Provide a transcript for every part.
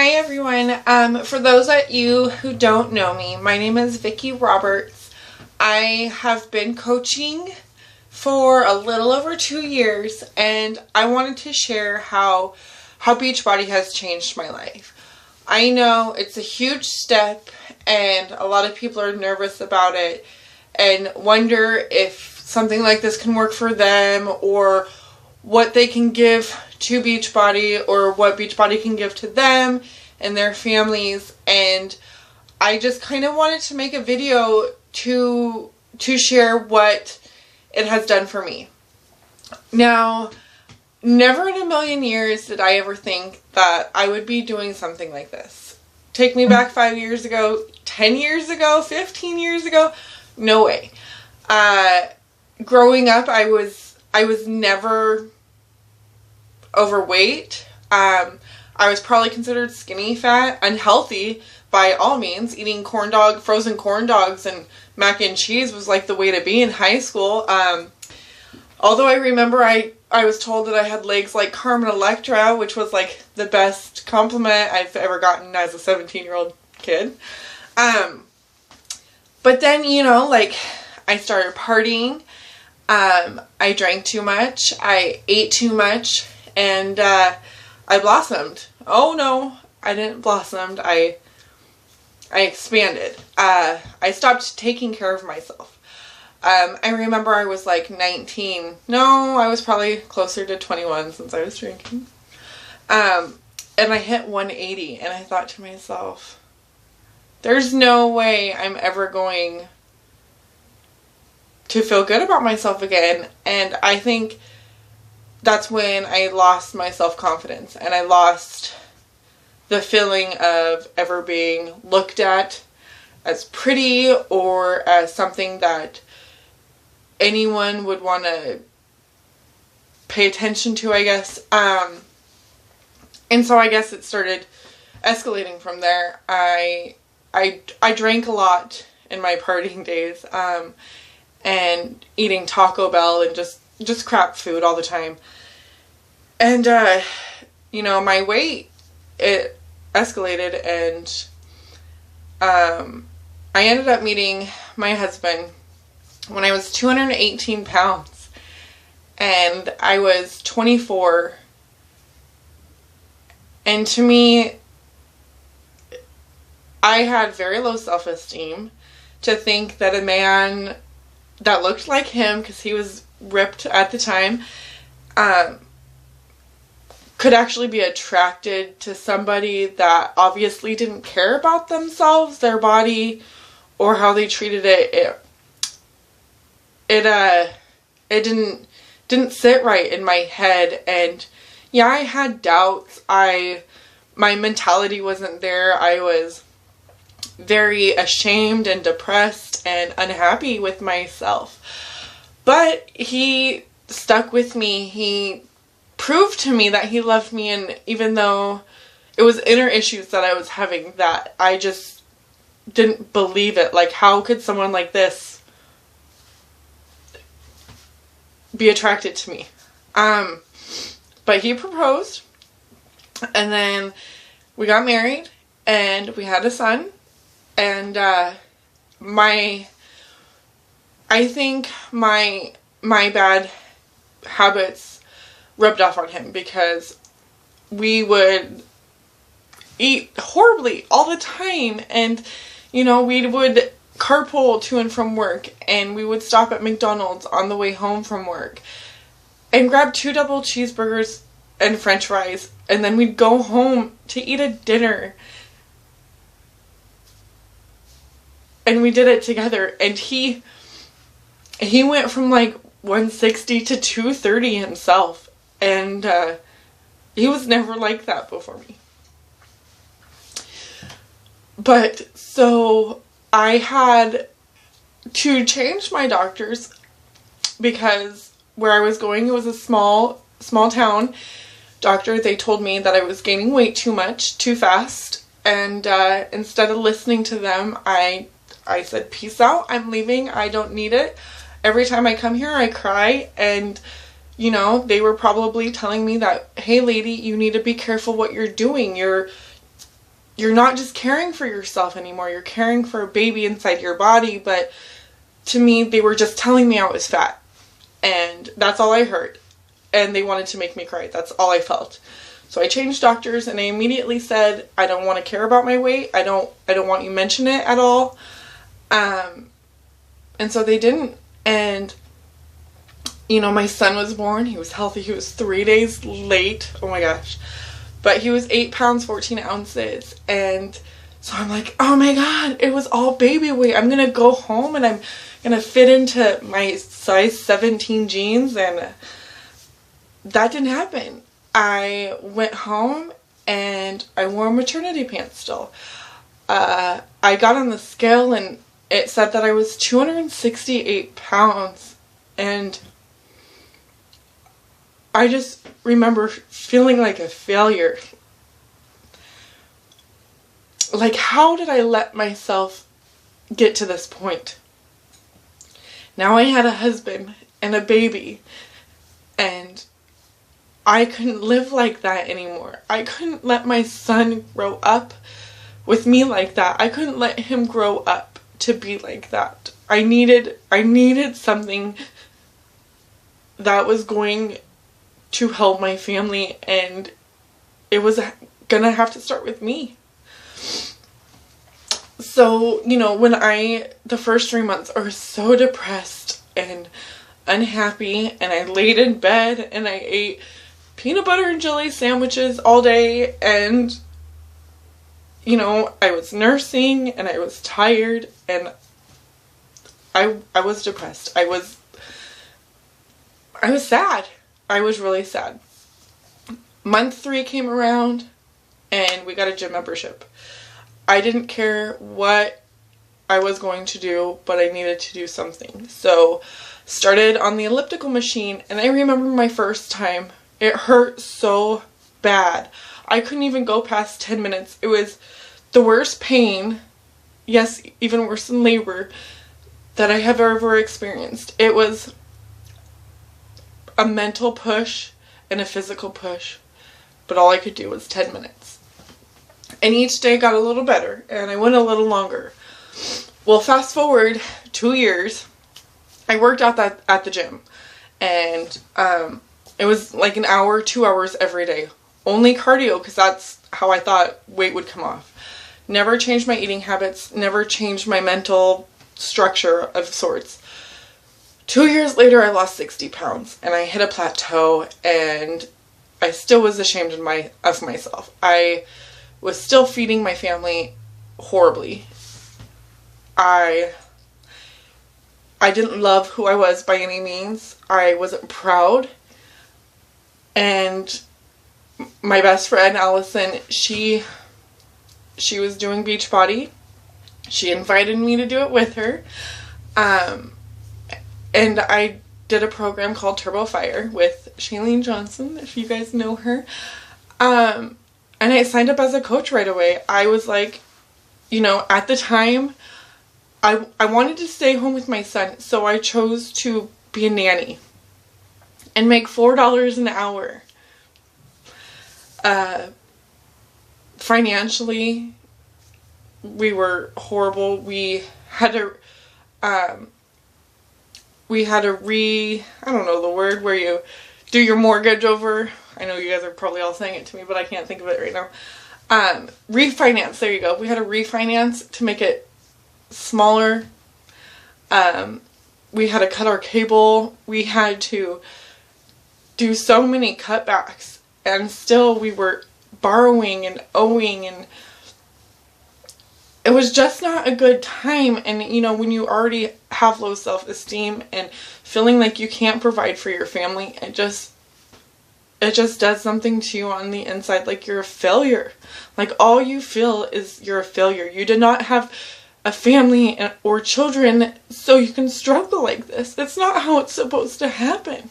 Hi everyone. For those of you who don't know me, my name is Vicki Roberts. I have been coaching for a little over 2 years, and I wanted to share how Beachbody has changed my life. I know it's a huge step and a lot of people are nervous about it and wonder if something like this can work for them or what they can give to Beachbody or what Beachbody can give to them and their families. And I just kind of wanted to make a video to share what it has done for me. Now, never in a million years did I ever think that I would be doing something like this. Take me back 5 years ago, 10 years ago, 15 years ago, no way. Growing up, I was never overweight. I was probably considered skinny fat, unhealthy by all means. Eating frozen corn dogs and mac and cheese was like the way to be in high school. Although I remember I was told that I had legs like Carmen Electra, which was like the best compliment I've ever gotten as a 17-year-old kid. But then, like, I started partying. I drank too much. I ate too much. And I blossomed. Oh no, I didn't blossom. I expanded. I stopped taking care of myself. I remember I was like 19. No, I was probably closer to 21 since I was drinking. And I hit 180 and I thought to myself, there's no way I'm ever going to feel good about myself again. And I think that's when I lost my self-confidence and I lost the feeling of ever being looked at as pretty or as something that anyone would want to pay attention to, I guess. And so I guess it started escalating from there. I drank a lot in my partying days, and eating Taco Bell and just crap food all the time. And, my weight, it escalated, and I ended up meeting my husband when I was 218 pounds, and I was 24. And to me, I had very low self-esteem to think that a man that looked like him, because he was ripped at the time, could actually be attracted to somebody that obviously didn't care about themselves, their body, or how they treated it. It didn't sit right in my head. And yeah, I had doubts. My mentality wasn't there. I was very ashamed and depressed and unhappy with myself. But he stuck with me. He proved to me that he loved me, and even though it was inner issues that I was having, that I just didn't believe it. Like, how could someone like this be attracted to me? But he proposed, and then we got married, and we had a son, and I think my bad habits rubbed off on him, because we would eat horribly all the time, and we would carpool to and from work, and we would stop at McDonald's on the way home from work and grab 2 double cheeseburgers and french fries, and then we'd go home to eat a dinner, and we did it together. And he went from like 160 to 230 himself. And he was never like that before me. But so I had to change my doctors, because where I was going, it was a small town doctor. They told me that I was gaining weight too much, too fast. And instead of listening to them, I said, peace out, I'm leaving, I don't need it. Every time I come here, I cry, and they were probably telling me that, hey lady, you need to be careful what you're doing. You're you're not just caring for yourself anymore, you're caring for a baby inside your body. But to me, they were just telling me I was fat, and that's all I heard, and they wanted to make me cry. That's all I felt. So I changed doctors, and I immediately said, I don't want to care about my weight. I don't want you to mention it at all. And so they didn't. And, you know, my son was born. He was healthy. He was 3 days late. Oh my gosh. But he was 8 pounds, 14 ounces. And so I'm like, oh my God, it was all baby weight. I'm going to go home and I'm going to fit into my size 17 jeans. And that didn't happen. I went home and I wore maternity pants still. I got on the scale and it said that I was 268 pounds. And I just remember feeling like a failure. Like, how did I let myself get to this point? Now I had a husband and a baby, and I couldn't live like that anymore. I couldn't let my son grow up with me like that. I couldn't let him grow up to be like that. I needed something that was going to help my family, and it was gonna have to start with me. So, you know, the first 3 months I was so depressed and unhappy, and I laid in bed and I ate peanut butter and jelly sandwiches all day, and, you know, I was nursing and I was tired, and I was depressed. I was sad. I was really sad. Month 3 came around and we got a gym membership. I didn't care what I was going to do, but I needed to do something. So started on the elliptical machine, and I remember my first time. It hurt so bad. I couldn't even go past 10 minutes. It was the worst pain, yes, even worse than labor, that I have ever experienced. It was a mental push and a physical push, but all I could do was 10 minutes. And each day got a little better, and I went a little longer. Well, fast forward 2 years, I worked out at the gym, and it was like an hour, 2 hours every day. Only cardio, because that's how I thought weight would come off. Never changed my eating habits, never changed my mental structure of sorts. 2 years later, I lost 60 pounds, and I hit a plateau, and I still was ashamed of myself. I was still feeding my family horribly. I didn't love who I was by any means. I wasn't proud. And my best friend, Allison, she was doing Beachbody. She invited me to do it with her. And I did a program called Turbo Fire with Shailene Johnson, if you guys know her. And I signed up as a coach right away. I was like, you know, at the time, I wanted to stay home with my son, so I chose to be a nanny and make $4 an hour. Financially, we were horrible. We had to I don't know the word, where you do your mortgage over. I know you guys are probably all saying it to me, but I can't think of it right now. Refinance, there you go. We had to refinance to make it smaller. We had to cut our cable. We had to do so many cutbacks, and still we were borrowing and owing, and it was just not a good time. And you know, when you already have low self-esteem and feeling like you can't provide for your family, it just does something to you on the inside, like you're a failure. Like all you feel is you're a failure. You did not have a family or children so you can struggle like this. It's not how it's supposed to happen.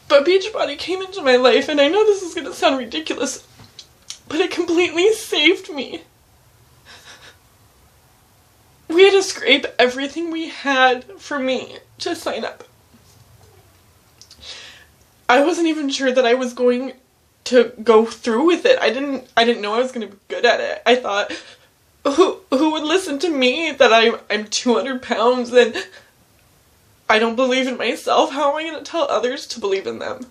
But Beachbody came into my life, and I know this is going to sound ridiculous, but it completely saved me. We had to scrape everything we had for me to sign up. I wasn't even sure that I was going to go through with it. I didn't know I was going to be good at it. I thought, who would listen to me that I'm 200 pounds and I don't believe in myself? How am I going to tell others to believe in them?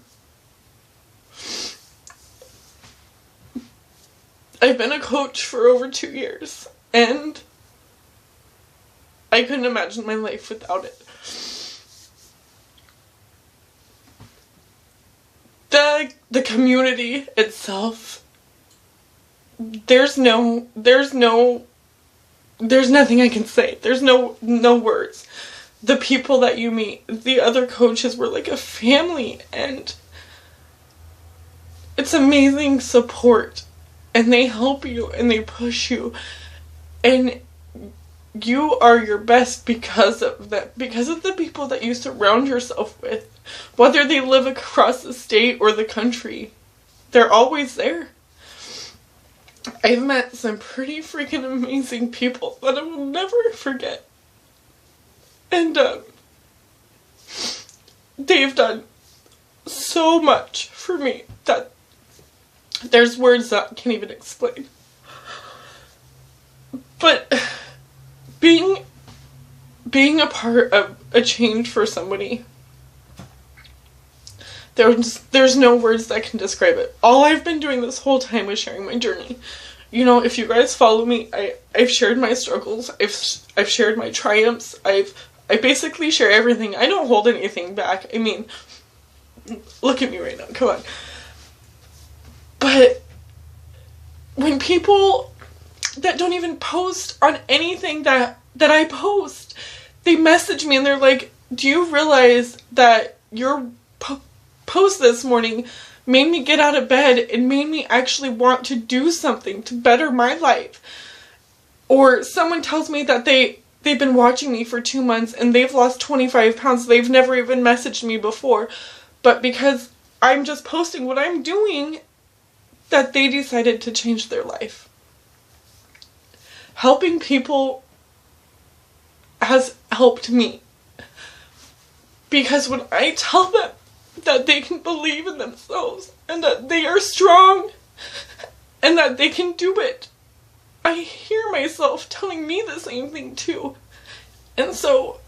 I've been a coach for over 2 years, and I couldn't imagine my life without it. The community itself, there's nothing I can say. There's no words. The people that you meet, the other coaches were like a family, and it's amazing support, and they help you and they push you, and you are your best because of that, because of the people that you surround yourself with. Whether they live across the state or the country, they're always there. I've met some pretty freaking amazing people that I will never forget. And they've done so much for me that there's words that I can't even explain. But being a part of a change for somebody, there's no words that can describe it. All I've been doing this whole time is sharing my journey. You know, if you guys follow me, I've shared my struggles, I've shared my triumphs, I basically share everything. I don't hold anything back. I mean, look at me right now, come on. But when people that don't even post on anything that I post, they message me and they're like, do you realize that your post this morning made me get out of bed and made me actually want to do something to better my life? Or someone tells me that they've been watching me for 2 months and they've lost 25 pounds. They've never even messaged me before, but because I'm just posting what I'm doing, that they decided to change their life. Helping people has helped me, because when I tell them that they can believe in themselves and that they are strong and that they can do it, I hear myself telling me the same thing too. And so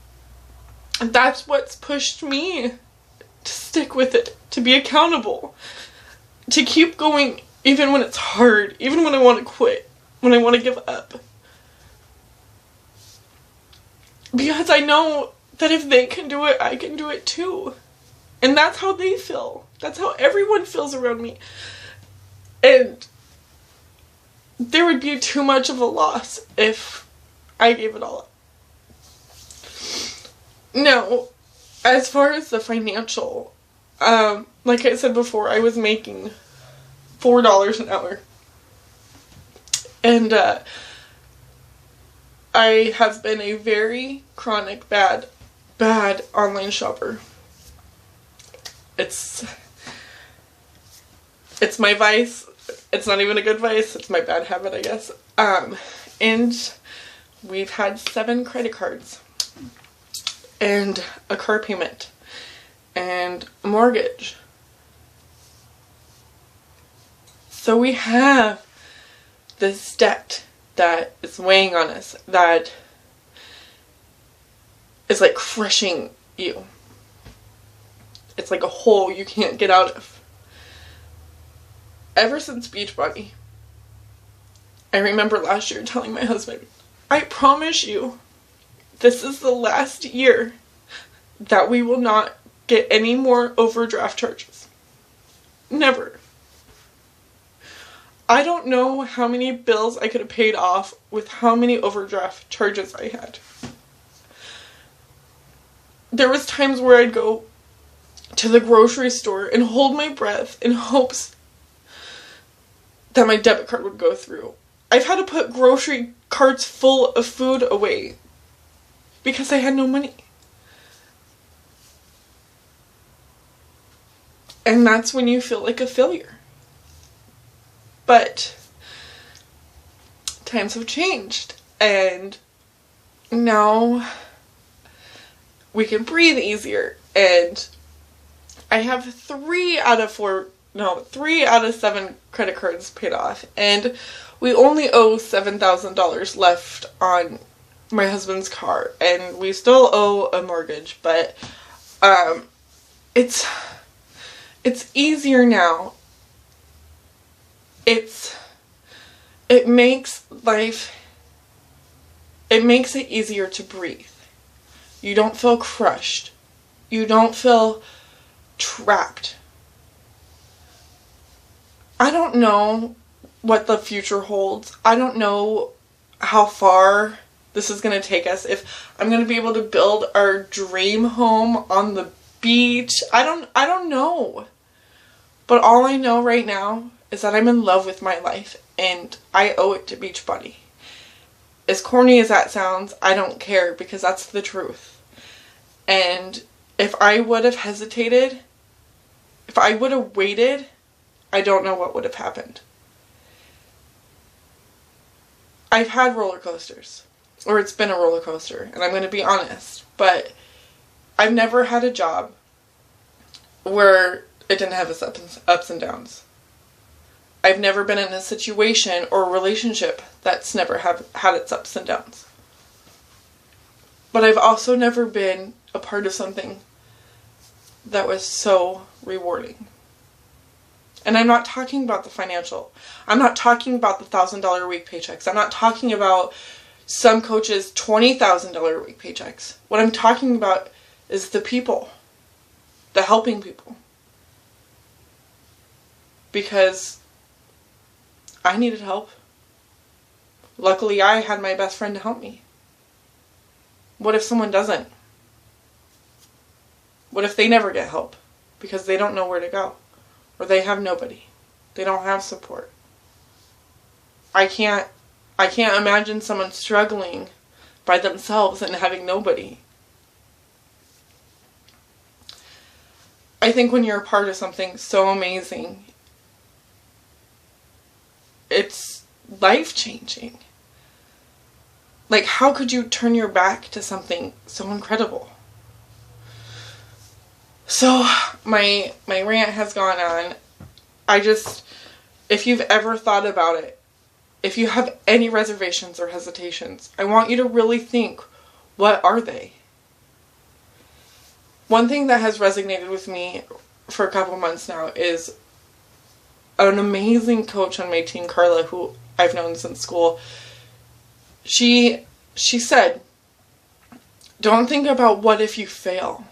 that's what's pushed me to stick with it, to be accountable, to keep going even when it's hard, even when I want to quit, when I want to give up. Because I know that if they can do it, I can do it too. And that's how they feel. That's how everyone feels around me. And there would be too much of a loss if I gave it all up. Now, as far as the financial, like I said before, I was making $4 an hour. And I have been a very chronic, bad online shopper. It's my vice. It's not even a good vice. It's my bad habit, I guess. And we've had 7 credit cards and a car payment and a mortgage. So we have this debt that is weighing on us, that is like crushing you. It's like a hole you can't get out of. Ever since Beachbody, I remember last year telling my husband, I promise you, this is the last year that we will not get any more overdraft charges. Never. I don't know how many bills I could have paid off with how many overdraft charges I had. There was times where I'd go to the grocery store and hold my breath in hopes that my debit card would go through. I've had to put grocery carts full of food away because I had no money. And that's when you feel like a failure. But times have changed, and now we can breathe easier, and I have 3 out of 4 no, 3 out of 7 credit cards paid off, and we only owe $7,000 left on my husband's car, and we still owe a mortgage, but it's easier now. It makes it easier to breathe. You don't feel crushed. You don't feel trapped. I don't know what the future holds. I don't know how far this is going to take us. If I'm going to be able to build our dream home on the beach. I don't know. But all I know right now is that I'm in love with my life, and I owe it to Beachbody. As corny as that sounds, I don't care, because that's the truth. And if I would have hesitated, if I would have waited, I don't know what would have happened. I've had roller coasters, or it's been a roller coaster, and I'm going to be honest, but I've never had a job where it didn't have its ups and downs. I've never been in a situation or a relationship that's never had its ups and downs. But I've also never been a part of something that was so rewarding. And I'm not talking about the financial. I'm not talking about the $1,000 a week paychecks. I'm not talking about some coaches' $20,000 a week paychecks. What I'm talking about is the people. The helping people. Because I needed help. Luckily, I had my best friend to help me. What if someone doesn't? What if they never get help? Because they don't know where to go. Or they have nobody. They don't have support. I can't imagine someone struggling by themselves and having nobody. I think when you're a part of something so amazing, it's life-changing. Like, how could you turn your back to something so incredible? So, my rant has gone on. If you've ever thought about it, if you have any reservations or hesitations, I want you to really think, what are they? One thing that has resonated with me for a couple months now is an amazing coach on my team, Carla, who I've known since school. She said, don't think about what if you fail.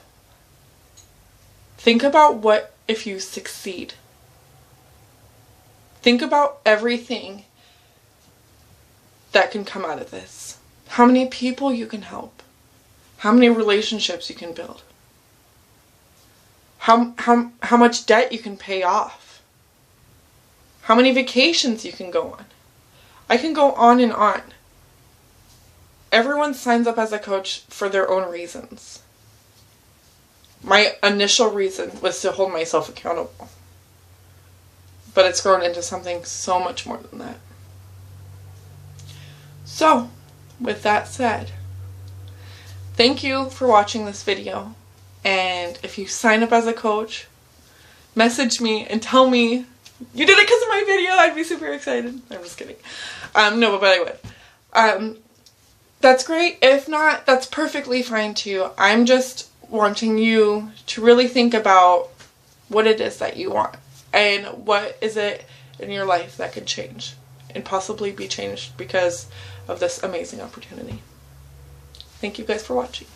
Think about what if you succeed. Think about everything that can come out of this. How many people you can help. How many relationships you can build. How much debt you can pay off. How many vacations you can go on. I can go on and on. Everyone signs up as a coach for their own reasons. My initial reason was to hold myself accountable. But it's grown into something so much more than that. So, with that said, thank you for watching this video. And if you sign up as a coach, message me and tell me you did it because of my video. I'd be super excited. I'm just kidding. No, but I would. That's great. If not, that's perfectly fine too. I'm just wanting you to really think about what it is that you want and what is it in your life that could change and possibly be changed because of this amazing opportunity. Thank you guys for watching.